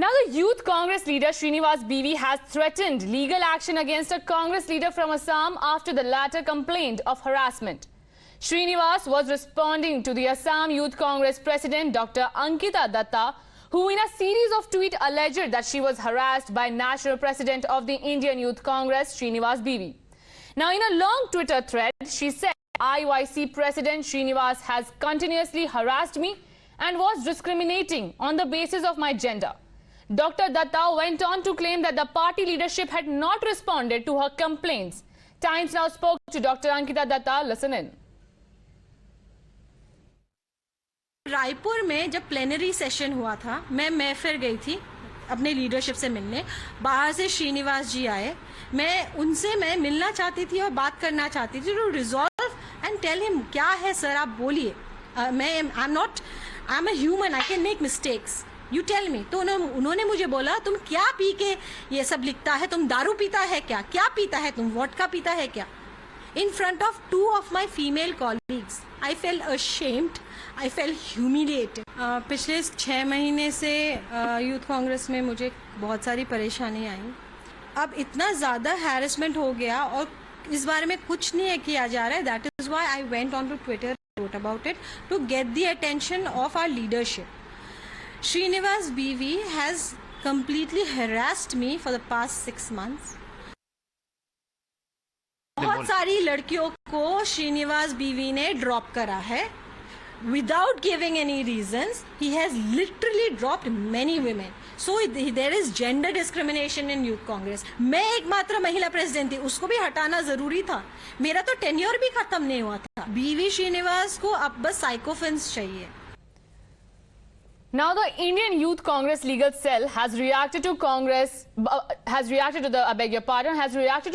Now, the Youth Congress leader Srinivas BV has threatened legal action against a Congress leader from Assam after the latter complained of harassment. Srinivas was responding to the Assam Youth Congress president Dr. Ankita Datta, who in a series of tweets alleged that she was harassed by national president of the Indian Youth Congress Srinivas BV. Now, in a long Twitter thread, she said IYC president Srinivas has continuously harassed me and was discriminating on the basis of my gender. Dr. Datta went on to claim that the party leadership had not responded to her complaints. Times now spoke to Dr. Ankita Datta. Listen in. Raipur में जब plenary session हुआ था, मैं फिर गई थी अपने leadership से मिलने। बाहर से श्रीनिवास जी आए, मैं मिलना चाहती थी और बात करना चाहती थी to resolve and tell him क्या है सर, आप बोलिए। I am a human, I can make mistakes, you tell me. तो उन्होंने मुझे बोला, तुम क्या पी के ये सब लिखता है, तुम दारू पीता है क्या पीता है, तुम वोडका पीता है क्या? In front of two of my female colleagues, I felt ashamed, I felt humiliated. पिछले 6 महीने से यूथ कांग्रेस में मुझे बहुत सारी परेशानी आई। अब इतना ज़्यादा हैरेसमेंट हो गया और इस बारे में कुछ नहीं किया जा रहा है। That is why I went on to Twitter, wrote about it to get the attention of our leadership. Srinivas BV has completely harassed me for the past 6 months. बहुत सारी लड़कियों को श्रीनिवास बीवी ने ड्रॉप करा है without giving any reasons. He has literally dropped many women. So there is gender discrimination in youth Congress. मैं एकमात्र महिला प्रेसिडेंट थी, उसको भी हटाना जरूरी था. मेरा तो टेन्योर भी खत्म नहीं हुआ था. बीवी श्रीनिवास को अब बस साइकोफेंस चाहिए. Now, the Indian Youth Congress legal cell has reacted to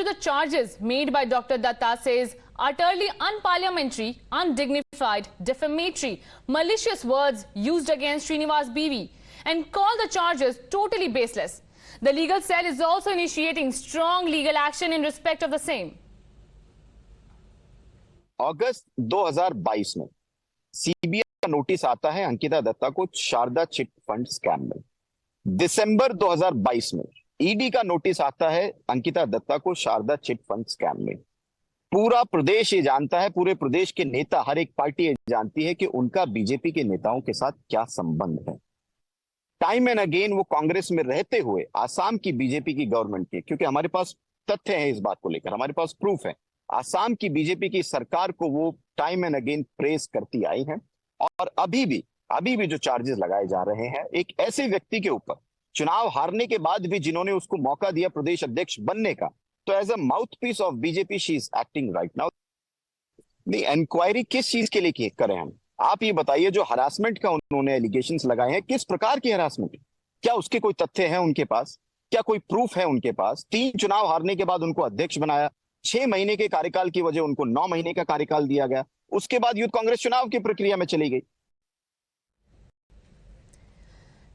the charges made by Dr. Datta, says utterly unparliamentary, undignified, defamatory, malicious words used against Srinivas BV and called the charges totally baseless. The legal cell is also initiating strong legal action in respect of the same. अगस्त 2022 में CBI का notice आता है अंकिता दत्ता को Sharda chit fund scam में. दिसंबर 2022 में ED का notice आता है अंकिता दत्ता को शारदा चिट फंड स्कैम में. पूरा प्रदेश ये जानता है, पूरे प्रदेश के नेता, हर एक पार्टी ये जानती है कि उनका बीजेपी के नेताओं के साथ क्या संबंध है. टाइम एंड अगेन वो कांग्रेस में रहते हुए आसाम की बीजेपी की गवर्नमेंट के, क्योंकि हमारे पास तथ्य है इस बात को लेकर, हमारे पास प्रूफ है, आसाम की बीजेपी की सरकार को वो टाइम एंड अगेन प्रेस करती आई है. और अभी भी जो चार्जेस लगाए जा रहे हैं एक ऐसे व्यक्ति के ऊपर, चुनाव हारने के बाद भी जिन्होंने उसको मौका दिया प्रदेश अध्यक्ष बनने का, तो as a mouthpiece of BJP she is acting right now. Inquiry किस चीज के लिए करें हम? आप ये बताइए, जो हरासमेंट का उन्होंने एलिगेशंस लगाए हैं, किस प्रकार की हरासमेंट? क्या उसके कोई तथ्य है उनके पास? क्या कोई प्रूफ है उनके पास? 3 चुनाव हारने के बाद उनको अध्यक्ष बनाया, 6 महीने के कार्यकाल की वजह उनको 9 महीने का कार्यकाल दिया गया, उसके बाद यूथ कांग्रेस चुनाव की प्रक्रिया में चली गई.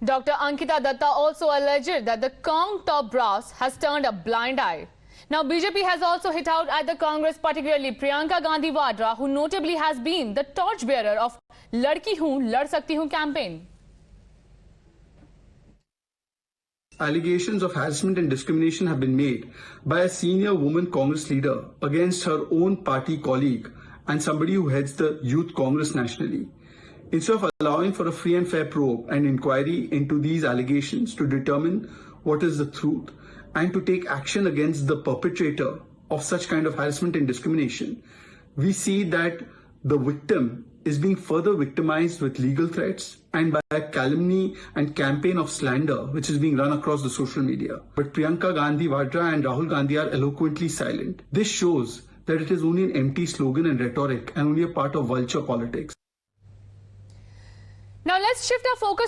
Dr. Ankita Datta also alleged that the Kong top brass has turned a blind eye. Now, BJP has also hit out at the Congress, particularly Priyanka Gandhi Vadra, who notably has been the torchbearer of Ladki Hoon, Lad Sakti Hoon campaign. Allegations of harassment and discrimination have been made by a senior woman Congress leader against her own party colleague and somebody who heads the Youth Congress nationally. Instead of allowing for a free and fair probe and inquiry into these allegations to determine what is the truth and to take action against the perpetrator of such kind of harassment and discrimination, we see that the victim is being further victimized with legal threats and by a calumny and campaign of slander which is being run across the social media. But Priyanka Gandhi Vadra and Rahul Gandhi are eloquently silent. This shows that it is only an empty slogan and rhetoric and only a part of vulture politics. Now, let's shift our focus